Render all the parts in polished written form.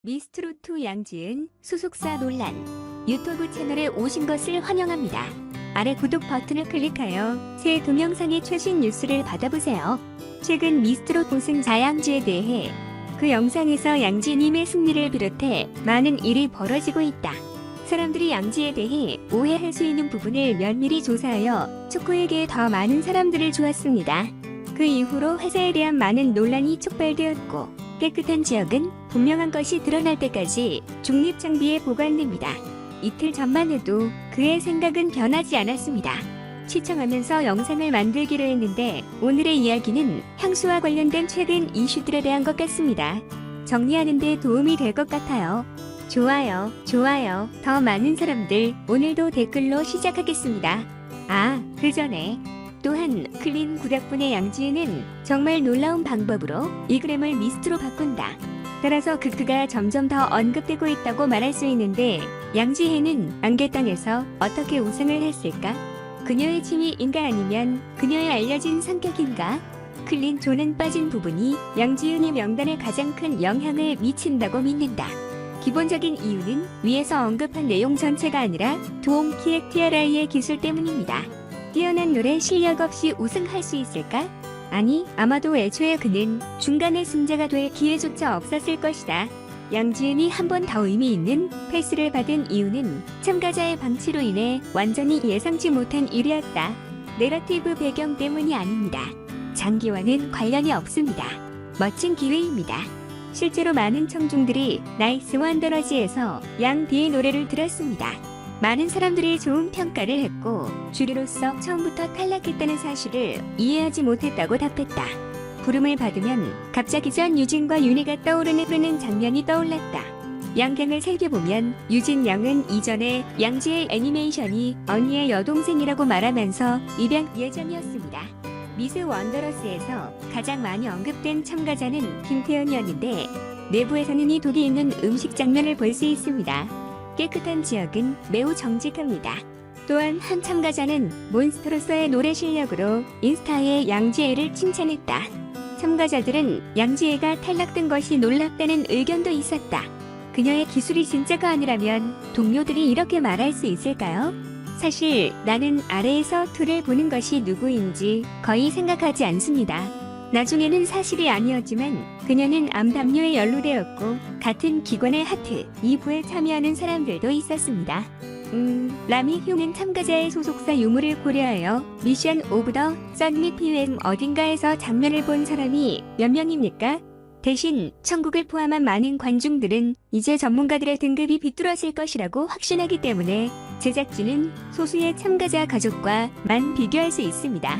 미스트롯2 양지은 소속사 논란. 유튜브 채널에 오신 것을 환영합니다. 아래 구독 버튼을 클릭하여 새 동영상의 최신 뉴스를 받아보세요. 최근 미스트롯 우승자 양지에 대해 그 영상에서 양지님의 승리를 비롯해 많은 일이 벌어지고 있다. 사람들이 양지에 대해 오해할 수 있는 부분을 면밀히 조사하여 축구에게 더 많은 사람들을 주었습니다. 그 이후로 회사에 대한 많은 논란이 촉발되었고 깨끗한 지역은 분명한 것이 드러날 때까지 중립장비에 보관됩니다. 이틀 전만 해도 그의 생각은 변하지 않았습니다. 시청하면서 영상을 만들기로 했는데 오늘의 이야기는 향수와 관련된 최근 이슈들에 대한 것 같습니다. 정리하는 데 도움이 될 것 같아요. 좋아요. 더 많은 사람들 오늘도 댓글로 시작하겠습니다. 그 전에 또한 클린 구닥분의 양지은은 정말 놀라운 방법으로 이그램을 미스트로 바꾼다. 따라서 그가 점점 더 언급되고 있다고 말할 수 있는데 양지혜는 안개땅에서 어떻게 우승을 했을까? 그녀의 취미인가 아니면 그녀의 알려진 성격인가? 클린 존은 빠진 부분이 양지은의 명단에 가장 큰 영향을 미친다고 믿는다. 기본적인 이유는 위에서 언급한 내용 전체가 아니라 도움 키엑 TRI의 기술 때문입니다. 뛰어난 노래 실력 없이 우승할 수 있을까? 아니, 아마도 애초에 그는 중간에 승자가 될 기회조차 없었을 것이다. 양지은이 한 번 더 의미 있는 패스를 받은 이유는 참가자의 방치로 인해 완전히 예상치 못한 일이었다. 내러티브 배경 때문이 아닙니다. 장기와는 관련이 없습니다. 멋진 기회입니다. 실제로 많은 청중들이 나이스 원더러지에서 양디의 노래를 들었습니다. 많은 사람들이 좋은 평가를 했고 주류로서 처음부터 탈락했다는 사실을 이해하지 못했다고 답했다. 부름을 받으면 갑자기 전 유진과 윤희가 떠오르는 장면이 떠올랐다. 양갱을 살펴보면 유진 양은 이전에 양지의 애니메이션이 언니의 여동생이라고 말하면서 입양 예정이었습니다. 미스 원더러스에서 가장 많이 언급된 참가자는 김태현이었는데 내부에서는 이 독이 있는 음식 장면을 볼 수 있습니다. 깨끗한 지역은 매우 정직합니다. 또한 한 참가자는 몬스터로서의 노래 실력으로 인스타에 양지혜를 칭찬했다. 참가자들은 양지혜가 탈락된 것이 놀랍다는 의견도 있었다. 그녀의 기술이 진짜가 아니라면 동료들이 이렇게 말할 수 있을까요? 사실 나는 아래에서 툴을 보는 것이 누구인지 거의 생각하지 않습니다. 나중에는 사실이 아니었지만 그녀는 암 담요에 연루되었고 같은 기관의 하트 2부에 참여하는 사람들도 있었습니다. 라미 휴는 참가자의 소속사 유무를 고려하여 미션 오브 더 썬밋 PM 어딘가에서 장면을 본 사람이 몇 명입니까? 대신 천국을 포함한 많은 관중들은 이제 전문가들의 등급이 비뚤어질 것이라고 확신하기 때문에 제작진은 소수의 참가자 가족과만 비교할 수 있습니다.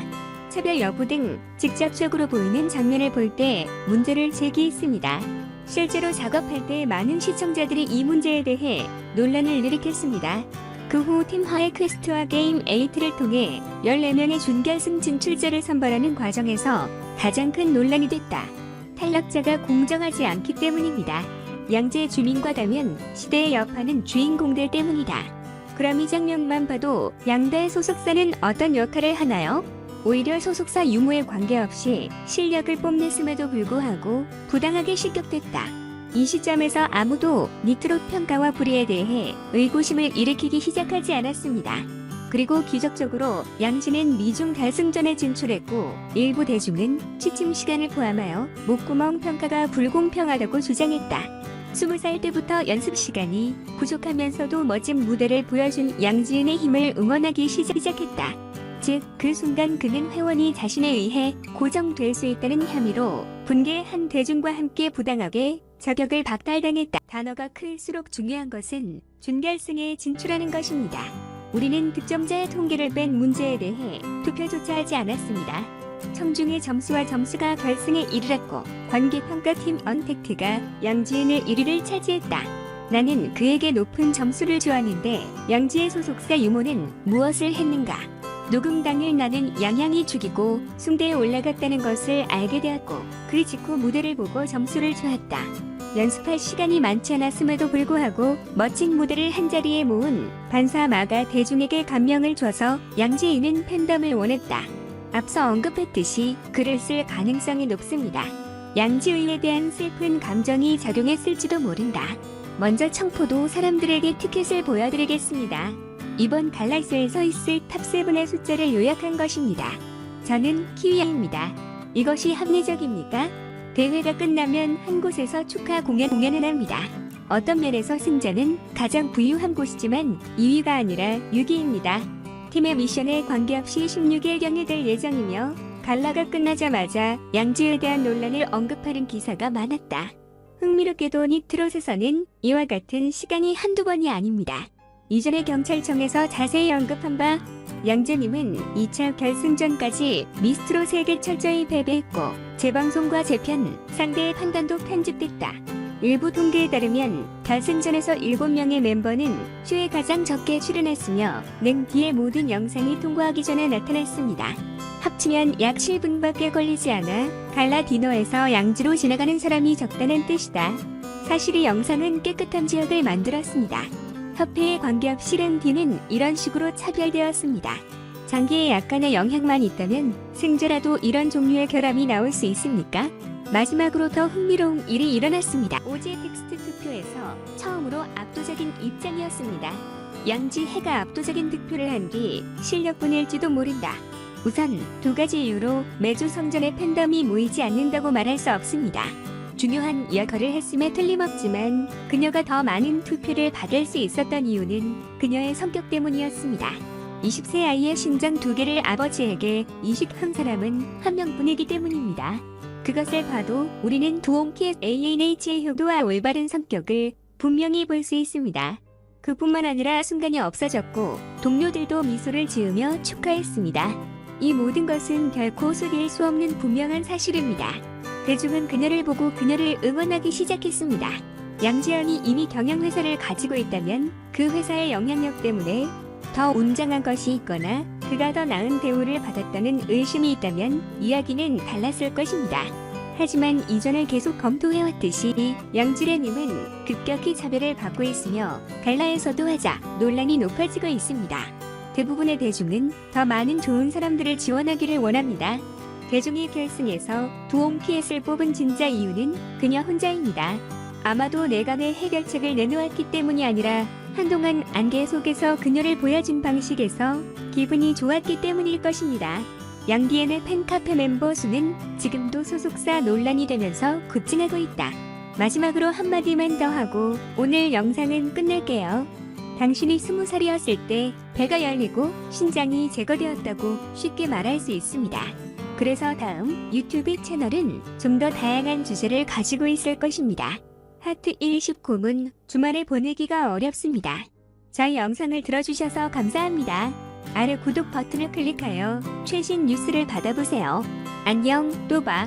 차별 여부 등 직접적으로 보이는 장면을 볼 때 문제를 제기했습니다. 실제로 작업할 때 많은 시청자들이 이 문제에 대해 논란을 일으켰습니다. 그 후 팀화의 퀘스트와 게임 8를 통해 14명의 준결승 진출자를 선발하는 과정에서 가장 큰 논란이 됐다. 탈락자가 공정하지 않기 때문입니다. 양재 주민과다면 시대의 여파는 주인공들 때문이다. 그럼 이 장면만 봐도 양다의 소속사는 어떤 역할을 하나요? 오히려 소속사 유무에 관계없이 실력을 뽐냈음에도 불구하고 부당하게 실격됐다. 이 시점에서 아무도 니트롯 평가와 불이에 대해 의구심을 일으키기 시작하지 않았습니다. 그리고 기적적으로 양지는 미중 결승전에 진출했고 일부 대중은 취침 시간을 포함하여 목구멍 평가가 불공평하다고 주장했다. 20살 때부터 연습 시간이 부족하면서도 멋진 무대를 보여준 양지은의 힘을 응원하기 시작했다. 즉, 그 순간 그는 회원이 자신에 의해 고정될 수 있다는 혐의로 분개한 대중과 함께 부당하게 저격을 박탈당했다. 단어가 클수록 중요한 것은 준결승에 진출하는 것입니다. 우리는 득점자의 통계를 뺀 문제에 대해 투표조차 하지 않았습니다. 청중의 점수와 점수가 결승에 이르렀고 관계평가팀 언택트가 양지은의 1위를 차지했다. 나는 그에게 높은 점수를 주었는데 양지의 소속사 유모는 무엇을 했는가? 녹음 당일 나는 양양이 죽이고 숭대에 올라갔다는 것을 알게 되었고 그 직후 무대를 보고 점수를 주었다. 연습할 시간이 많지 않았음에도 불구하고 멋진 무대를 한자리에 모은 반사 마가 대중에게 감명을 줘서 양지은은 팬덤을 원했다. 앞서 언급했듯이 글을 쓸 가능성이 높습니다. 양지의에 대한 슬픈 감정이 작용했을지도 모른다. 먼저 청포도 사람들에게 티켓을 보여드리겠습니다. 이번 갈라스에 서 있을 탑7의 숫자를 요약한 것입니다. 저는 키위아입니다. 이것이 합리적입니까? 대회가 끝나면 한 곳에서 축하 공연을 합니다. 어떤 면에서 승자는 가장 부유한 곳이지만 2위가 아니라 6위입니다. 팀의 미션에 관계없이 16일경에 될 예정이며 갈라가 끝나자마자 양지에 대한 논란을 언급하는 기사가 많았다. 흥미롭게도 니트롯에서는 이와 같은 시간이 한두 번이 아닙니다. 이전에 경찰청에서 자세히 언급한 바 양재님은 2차 결승전까지 미스트롯에게 철저히 패배했고 재방송과 재편, 상대의 판단도 편집됐다. 일부 통계에 따르면 결승전에서 7명의 멤버는 쇼에 가장 적게 출연했으며 뒤의 모든 영상이 통과하기 전에 나타났습니다. 합치면 약 7분밖에 걸리지 않아 갈라 디너에서 양지로 지나가는 사람이 적다는 뜻이다. 사실 이 영상은 깨끗한 지역을 만들었습니다. 협회에 관계없이 랜디는 이런 식으로 차별되었습니다. 장기에 약간의 영향만 있다면 승자라도 이런 종류의 결함이 나올 수 있습니까? 마지막으로 더 흥미로운 일이 일어났습니다. 오제 텍스트 투표에서 처음으로 압도적인 입장이었습니다. 양지해가 압도적인 득표를 한 뒤 실력뿐일지도 모른다. 우선 두 가지 이유로 매주 성전에 팬덤이 모이지 않는다고 말할 수 없습니다. 중요한 역할을 했음에 틀림없지만 그녀가 더 많은 투표를 받을 수 있었던 이유는 그녀의 성격 때문이었습니다. 20세 아이의 신장 2개를 아버지에게 이식한 사람은 한 명뿐이기 때문입니다. 그것을 봐도 우리는 두옹키의 ANH의 효도와 올바른 성격을 분명히 볼 수 있습니다. 그뿐만 아니라 순간이 없어졌고 동료들도 미소를 지으며 축하했습니다. 이 모든 것은 결코 속일 수 없는 분명한 사실입니다. 대중은 그녀를 보고 그녀를 응원하기 시작했습니다. 양지연이 이미 경영회사를 가지고 있다면 그 회사의 영향력 때문에 더 웅장한 것이 있거나 그가 더 나은 대우를 받았다는 의심이 있다면 이야기는 달랐을 것입니다. 하지만 이전을 계속 검토해왔듯이 양지래님은 급격히 차별을 받고 있으며 갈라에서도 하자 논란이 높아지고 있습니다. 대부분의 대중은 더 많은 좋은 사람들을 지원하기를 원합니다. 대중이 결승에서 두옹키엣을 뽑은 진짜 이유는 그녀 혼자입니다. 아마도 내감의 해결책을 내놓았기 때문이 아니라 한동안 안개 속에서 그녀를 보여준 방식에서 기분이 좋았기 때문일 것입니다. 양디엔의 팬카페 멤버 수는 지금도 소속사 논란이 되면서 급증하고 있다. 마지막으로 한마디만 더 하고 오늘 영상은 끝낼게요. 당신이 20살이었을 때 배가 열리고 신장이 제거되었다고 쉽게 말할 수 있습니다. 그래서 다음 유튜브 채널은 좀 더 다양한 주제를 가지고 있을 것입니다. 하트 19문 주말에 보내기가 어렵습니다. 저희 영상을 들어주셔서 감사합니다. 아래 구독 버튼을 클릭하여 최신 뉴스를 받아보세요. 안녕, 또 봐.